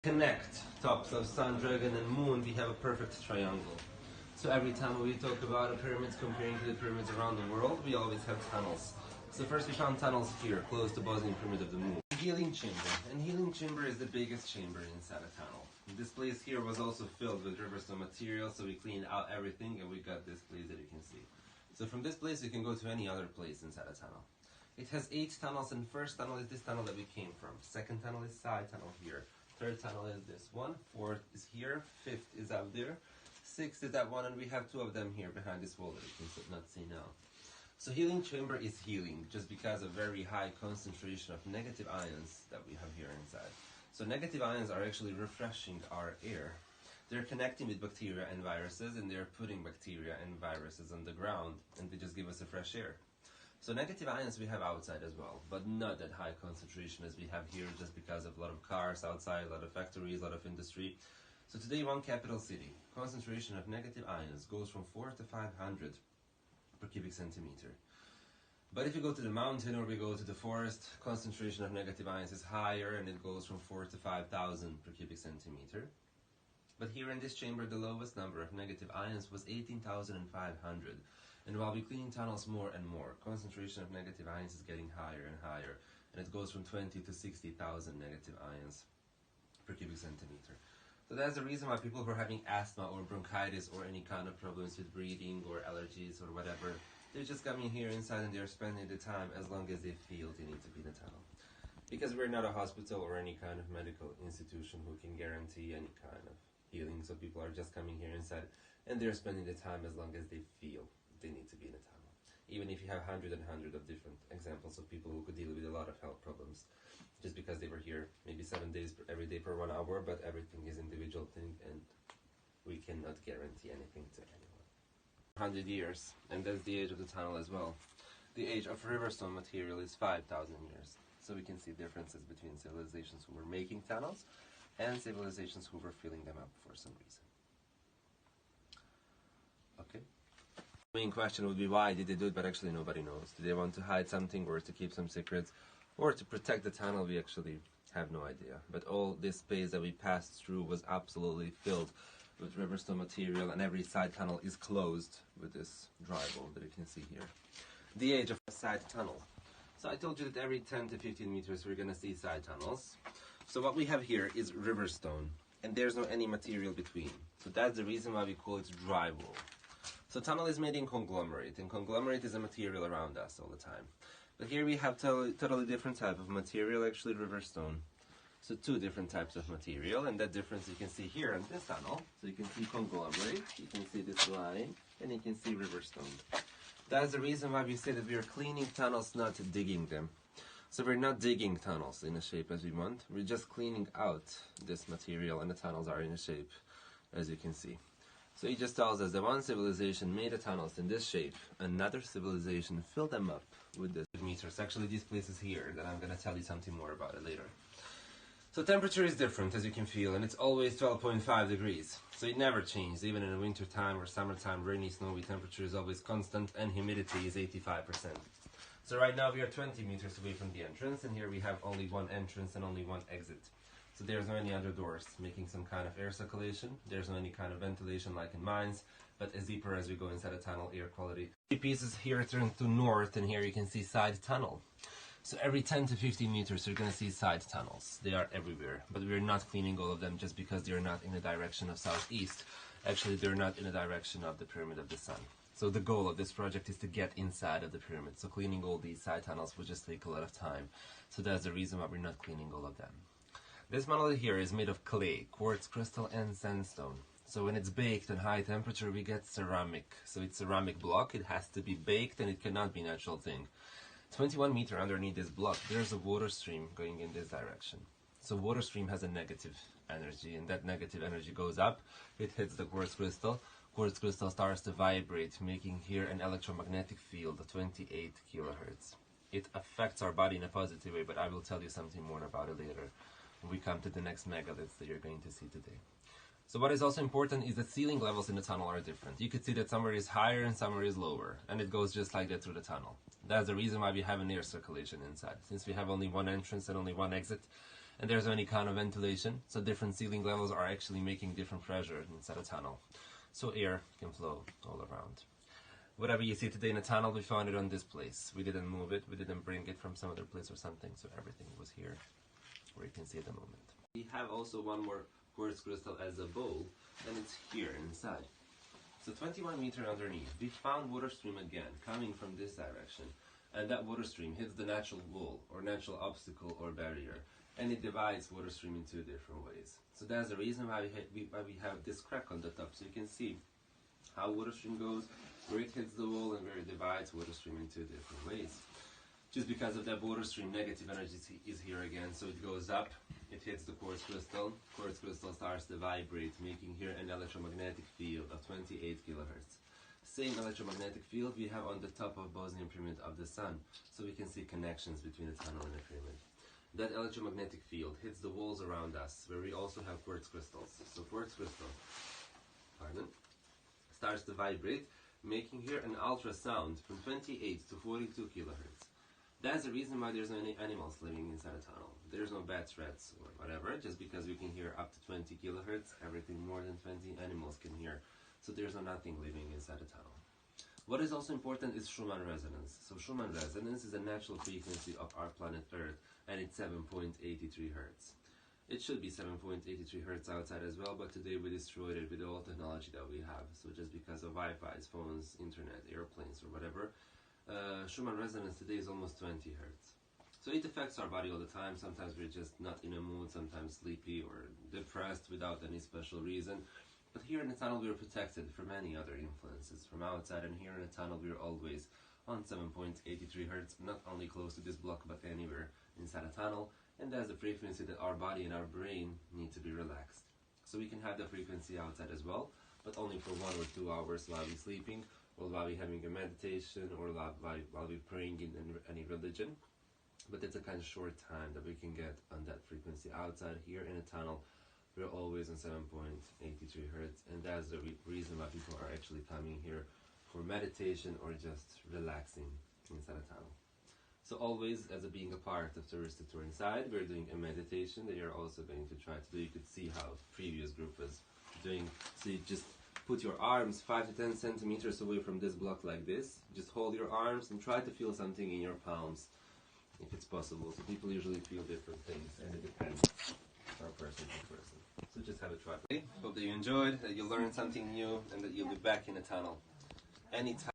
Connect tops of Sun, Dragon and Moon, we have a perfect triangle. So every time we talk about pyramids comparing to the pyramids around the world, we always have tunnels. So first we found tunnels here, close to Bosnian Pyramid of the Moon. Healing chamber. And healing chamber is the biggest chamber inside a tunnel. This place here was also filled with riverstone material, so we cleaned out everything and we got this place that you can see. So from this place you can go to any other place inside a tunnel. It has 8 tunnels, and first tunnel is this tunnel that we came from. Second tunnel is side tunnel here. Third tunnel is this one, 4th is here, 5th is out there, 6th is that one, and we have 2 of them here behind this wall that you can not see now. So healing chamber is healing just because of very high concentration of negative ions that we have here inside. So negative ions are actually refreshing our air. They're connecting with bacteria and viruses, and they're putting bacteria and viruses on the ground, and they just give us a fresh air. So negative ions we have outside as well, but not that high concentration as we have here, just because of a lot of cars outside, a lot of factories, a lot of industry. So today, one capital city, concentration of negative ions goes from 4 to 500 per cubic centimeter. But if you go to the mountain or we go to the forest, concentration of negative ions is higher, and it goes from 4 to 5,000 per cubic centimeter. But here in this chamber, the lowest number of negative ions was 18,500. And while we clean tunnels more and more, concentration of negative ions is getting higher and higher, and it goes from 20 to 60,000 negative ions per cubic centimeter. So that's the reason why people who are having asthma or bronchitis or any kind of problems with breathing or allergies or whatever, they're just coming here inside and they're spending the time as long as they feel they need to be in the tunnel. Because we're not a hospital or any kind of medical institution who can guarantee any kind of healing, so people are just coming here inside and they're spending the time as long as they feel they need to be in a tunnel. Even if you have hundreds of different examples of people who could deal with a lot of health problems, just because they were here maybe 7 days every day for 1 hour, but everything is individual thing and we cannot guarantee anything to anyone. 100 years, and that's the age of the tunnel as well. The age of riverstone material is 5,000 years. So we can see differences between civilizations who were making tunnels and civilizations who were filling them up for some reason. Okay. The main question would be, why did they do it? But actually nobody knows. Did they want to hide something, or to keep some secrets, or to protect the tunnel? We actually have no idea. But all this space that we passed through was absolutely filled with riverstone material, and every side tunnel is closed with this drywall that you can see here. The age of a side tunnel. So I told you that every 10 to 15 meters we're going to see side tunnels. So what we have here is riverstone, and there's no any material between. So that's the reason why we call it drywall. So tunnel is made in conglomerate, and conglomerate is a material around us all the time. But here we have totally different type of material, actually riverstone. So 2 different types of material, and that difference you can see here in this tunnel. So you can see conglomerate, you can see this line, and you can see riverstone. That's the reason why we say that we are cleaning tunnels, not digging them. So we're not digging tunnels in a shape as we want, we're just cleaning out this material, and the tunnels are in a shape as you can see. So it just tells us that one civilization made the tunnels in this shape, another civilization filled them up with this meters. Actually, these places here, that I'm going to tell you something more about it later. So temperature is different, as you can feel, and it's always 12.5 degrees. So it never changes, even in the winter time or summertime, rainy, snowy, temperature is always constant, and humidity is 85%. So right now we are 20 meters away from the entrance, and here we have only one entrance and only one exit. So there's no any other doors making some kind of air circulation. There's no any kind of ventilation like in mines, but as deeper as we go inside a tunnel, air quality. The pieces here turn to north, and here you can see side tunnel. So every 10 to 15 meters you're going to see side tunnels. They are everywhere, but we're not cleaning all of them just because they're not in the direction of southeast. Actually, they're not in the direction of the Pyramid of the Sun. So the goal of this project is to get inside of the pyramid. So cleaning all these side tunnels will just take a lot of time. So that's the reason why we're not cleaning all of them. This monolith here is made of clay, quartz crystal, and sandstone. So when it's baked at high temperature, we get ceramic. So it's ceramic block, it has to be baked, and it cannot be a natural thing. 21 meters underneath this block, there's a water stream going in this direction. So water stream has a negative energy, and that negative energy goes up, it hits the quartz crystal. Quartz crystal starts to vibrate, making here an electromagnetic field of 28 kilohertz. It affects our body in a positive way, but I will tell you something more about it later when we come to the next megaliths that you're going to see today. So what is also important is that ceiling levels in the tunnel are different. You could see that somewhere is higher and somewhere is lower, and it goes just like that through the tunnel. That's the reason why we have an air circulation inside. Since we have only one entrance and only one exit, and there's any kind of ventilation, so different ceiling levels are actually making different pressure inside a tunnel, so air can flow all around. Whatever you see today in a tunnel, we found it on this place. We didn't move it, we didn't bring it from some other place or something, so everything was here, where you can see at the moment. We have also one more quartz crystal as a bowl, and it's here inside. So 21 meters underneath, we found water stream again, coming from this direction. And that water stream hits the natural wall, or natural obstacle or barrier, and it divides water stream in two different ways. So that's the reason why we have this crack on the top, so you can see how water stream goes, where it hits the wall, and where it divides water stream in two different ways. Just because of that water stream, negative energy is here again, so it goes up, it hits the quartz crystal starts to vibrate, making here an electromagnetic field of 28 kilohertz. Same electromagnetic field we have on the top of Bosnian pyramid of the sun, so we can see connections between the tunnel and the pyramid. That electromagnetic field hits the walls around us, where we also have quartz crystals. So quartz crystal, starts to vibrate, making here an ultrasound from 28 to 42 kilohertz. That's the reason why there's no any animals living inside a tunnel. There's no bats, rats, or whatever, just because we can hear up to 20 kilohertz, everything more than 20 animals can hear. So there's no nothing living inside a tunnel. What is also important is Schumann resonance. So Schumann resonance is a natural frequency of our planet Earth, and it's 7.83 hertz. It should be 7.83 hertz outside as well, but today we destroyed it with all technology that we have. So just because of Wi-Fi's, phones, internet, airplanes, or whatever, Schumann resonance today is almost 20 hertz. So it affects our body all the time. Sometimes we're just not in a mood, sometimes sleepy or depressed without any special reason. But here in the tunnel we're protected from any other influences from outside, and here in the tunnel we're always on 7.83 hertz, not only close to this block but anywhere inside a tunnel, and that's the frequency that our body and our brain need to be relaxed. So we can have the frequency outside as well, but only for 1 or 2 hours while we're sleeping, or while we're having a meditation, or while we're praying in any religion. But it's a kind of short time that we can get on that frequency outside. Here in a tunnel we're always on 7.83 hertz, and that's the reason why people are actually coming here for meditation or just relaxing inside a tunnel. So always, as being a part of Touristic Tour Inside, we're doing a meditation that you're also going to try to do. You could see how the previous group was doing. So you just put your arms 5 to 10 centimeters away from this block like this. Just hold your arms and try to feel something in your palms, if it's possible. So people usually feel different things, and it depends from person to person. So just have a try. Hope that you enjoyed, that you learned something new, and that you'll be back in the tunnel anytime.